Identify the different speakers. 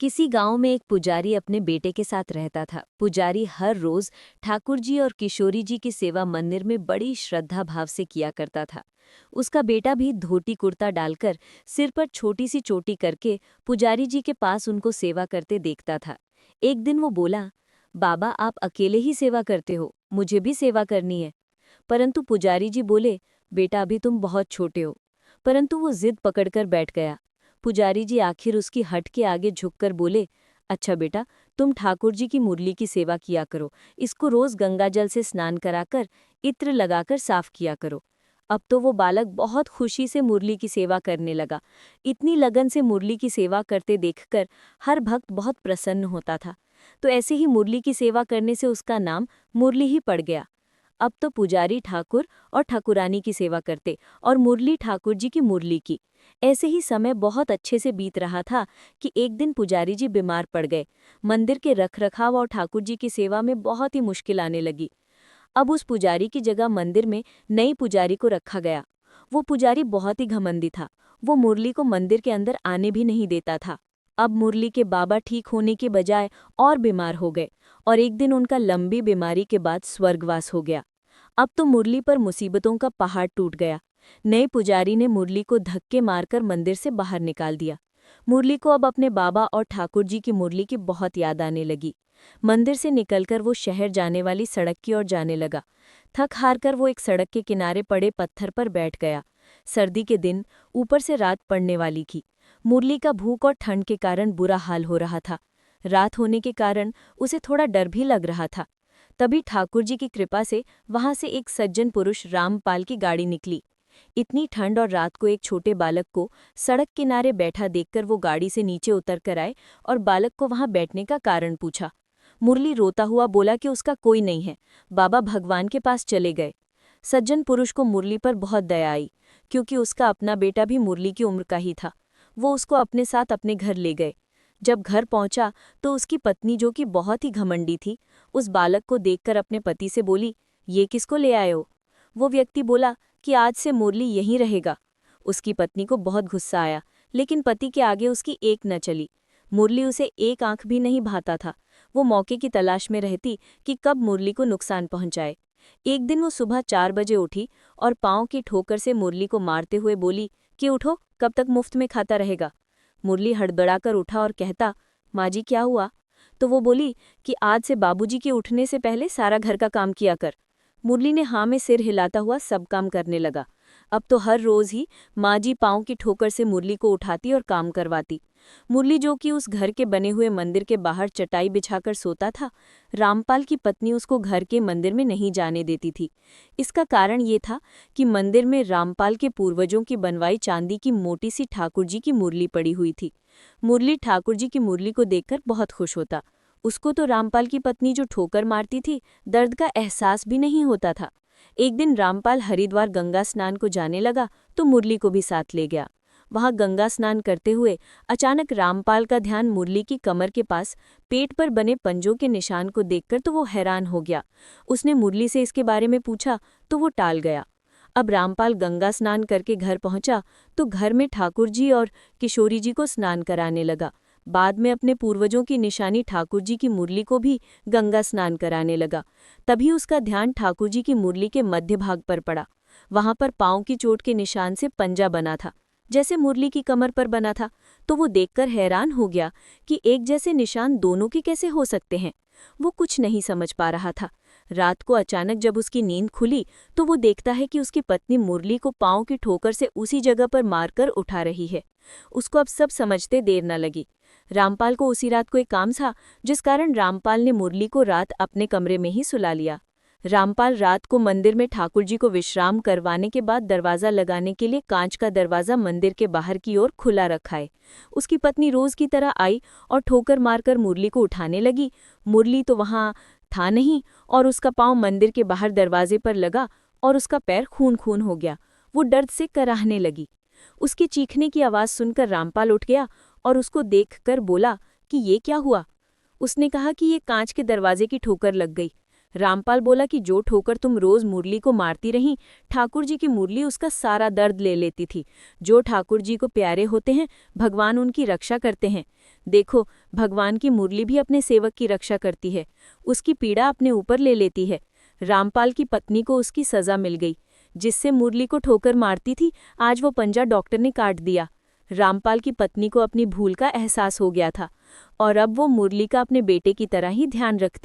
Speaker 1: किसी गांव में एक पुजारी अपने बेटे के साथ रहता था। पुजारी हर रोज ठाकुर जी और किशोरी जी की सेवा मंदिर में बड़ी श्रद्धा भाव से किया करता था। उसका बेटा भी धोती कुर्ता डालकर सिर पर छोटी सी चोटी करके पुजारी जी के पास उनको सेवा करते देखता था। एक दिन वो बोला, बाबा आप अकेले ही सेवा करते हो, मुझे भी सेवा करनी है। परंतु पुजारी जी बोले, बेटा अभी तुम बहुत छोटे हो। परंतु वो जिद पकड़कर बैठ गया। पुजारी जी आखिर उसकी हट के आगे झुककर बोले, अच्छा बेटा, तुम ठाकुर जी की मुरली की सेवा किया करो, इसको रोज गंगाजल से स्नान कराकर इत्र लगाकर साफ किया करो। अब तो वो बालक बहुत खुशी से मुरली की सेवा करने लगा। इतनी लगन से मुरली की सेवा करते देखकर हर भक्त बहुत प्रसन्न होता था। तो ऐसे ही मुरली की सेवा करने से उसका नाम मुरली ही पड़ गया। अब तो पुजारी ठाकुर और ठाकुरानी की सेवा करते और मुरली ठाकुर जी की मुरली की। ऐसे ही समय बहुत अच्छे से बीत रहा था कि एक दिन पुजारी जी बीमार पड़ गए। मंदिर के रखरखाव और ठाकुर जी की सेवा में बहुत ही मुश्किल आने लगी। अब उस पुजारी की जगह मंदिर में नई पुजारी को रखा गया। वो पुजारी बहुत ही घमंडी था। वो मुरली को मंदिर के अंदर आने भी नहीं देता था। अब मुरली के बाबा ठीक होने के बजाय और बीमार हो गए और एक दिन उनका लंबी बीमारी के बाद स्वर्गवास हो गया। अब तो मुरली पर मुसीबतों का पहाड़ टूट गया। नए पुजारी ने मुरली को धक्के मारकर मंदिर से बाहर निकाल दिया। मुरली को अब अपने बाबा और ठाकुर जी की मुरली की बहुत याद आने लगी। मंदिर से निकलकर वो शहर जाने वाली सड़क की ओर जाने लगा। थक हार कर वो एक सड़क के किनारे पड़े पत्थर पर बैठ गया। सर्दी के दिन, ऊपर से रात पड़ने वाली थी। मुरली का भूख और ठंड के कारण बुरा हाल हो रहा था। रात होने के कारण उसे थोड़ा डर भी लग रहा था। तभी ठाकुर जी की कृपा से वहां से एक सज्जन पुरुष रामपाल की गाड़ी निकली। इतनी ठंड और रात को एक छोटे बालक को सड़क किनारे बैठा देखकर वो गाड़ी से नीचे उतर कर आए और बालक को वहां बैठने का कारण पूछा। मुरली रोता हुआ बोला कि उसका कोई नहीं है, बाबा भगवान के पास चले गए। सज्जन पुरुष को मुरली पर बहुत दया आई, क्योंकि उसका अपना बेटा भी मुरली की उम्र का ही था। वो उसको अपने साथ अपने घर ले गए। जब घर पहुंचा तो उसकी पत्नी, जो कि बहुत ही घमंडी थी, उस बालक को देखकर अपने पति से बोली, ये किसको ले आए हो? वो व्यक्ति बोला कि आज से मुरली यहीं रहेगा। उसकी पत्नी को बहुत गुस्सा आया, लेकिन पति के आगे उसकी एक न चली। मुरली उसे एक आंख भी नहीं भाता था। वो मौके की तलाश में रहती कि कब मुरली को नुकसान पहुंचाए। एक दिन वो सुबह 4 बजे उठी और पांव की ठोकर से मुरली को मारते हुए बोली कि उठो, कब तक मुफ्त में खाता रहेगा। मुरली हड़बड़ाकर उठा और कहता, माँ जी क्या हुआ? तो वो बोली कि आज से बाबूजी के उठने से पहले सारा घर का काम किया कर। मुरली ने हाँ में सिर हिलाता हुआ सब काम करने लगा। अब तो हर रोज ही माँ जी पाँव की ठोकर से मुरली को उठाती और काम करवाती। मुरली, जो कि उस घर के बने हुए मंदिर के बाहर चटाई बिछाकर सोता था, रामपाल की पत्नी उसको घर के मंदिर में नहीं जाने देती थी। इसका कारण ये था कि मंदिर में रामपाल के पूर्वजों की बनवाई चांदी की मोटी सी ठाकुर जी की मुरली पड़ी हुई थी। मुरली ठाकुर जी की मुरली को देखकर बहुत खुश होता। उसको तो रामपाल की पत्नी जो ठोकर मारती थी, दर्द का एहसास भी नहीं होता था। एक दिन रामपाल हरिद्वार गंगा स्नान को जाने लगा तो मुरली को भी साथ ले गया। वहां गंगा स्नान करते हुए अचानक रामपाल का ध्यान मुरली की कमर के पास पेट पर बने पंजों के निशान को देखकर तो वो हैरान हो गया। उसने मुरली से इसके बारे में पूछा तो वो टाल गया। अब रामपाल गंगा स्नान करके घर पहुंचा तो घर में ठाकुर जी और किशोरी जी को स्नान कराने लगा। बाद में अपने पूर्वजों की निशानी ठाकुर जी की मुरली को भी गंगा स्नान कराने लगा। तभी उसका ध्यान ठाकुर जी की मुरली के मध्य भाग पर पड़ा। वहां पर पांव की चोट के निशान से पंजा बना था, जैसे मुरली की कमर पर बना था। तो वो देखकर हैरान हो गया कि एक जैसे निशान दोनों के कैसे हो सकते हैं। वो कुछ नहीं समझ पा रहा था। रात को अचानक जब उसकी नींद खुली तो वो देखता है कि उसकी पत्नी मुरली को पांव की ठोकर से उसी जगह पर मारकर उठा रही है। उसको अब सब समझते देर न लगी। रामपाल को उसी रात को एक काम था, जिस कारण रामपाल ने मुरली को रात अपने कमरे में ही सुला लिया। रामपाल रात को मंदिर में ठाकुर जी को विश्राम करवाने के बाद दरवाजा लगाने के लिए कांच का दरवाजा मंदिर के बाहर की ओर खुला रखा है। उसकी पत्नी रोज की तरह आई और ठोकर मारकर मुरली को उठाने लगी। मुरली तो वहां था नहीं और उसका पांव मंदिर के बाहर दरवाजे पर लगा और उसका पैर खून खून हो गया। वो दर्द से कराहने लगी। उसके चीखने की आवाज सुनकर रामपाल उठ गया और उसको देखकर बोला कि ये क्या हुआ? उसने कहा कि ये कांच के दरवाजे की ठोकर लग गई। रामपाल बोला कि जो ठोकर तुम रोज मुरली को मारती रही, ठाकुर जी की मुरली उसका सारा दर्द ले लेती थी। जो ठाकुर जी को प्यारे होते हैं, भगवान उनकी रक्षा करते हैं।
Speaker 2: देखो, भगवान की मुरली भी अपने सेवक की रक्षा करती है, उसकी पीड़ा अपने ऊपर ले लेती है। रामपाल की पत्नी को उसकी सजा मिल गई। जिससे मुरली को ठोकर मारती थी, आज वो पंजा डॉक्टर ने काट दिया। रामपाल की पत्नी को अपनी भूल का एहसास हो गया था और अब वो मुरली का अपने बेटे की तरह ही ध्यान रखती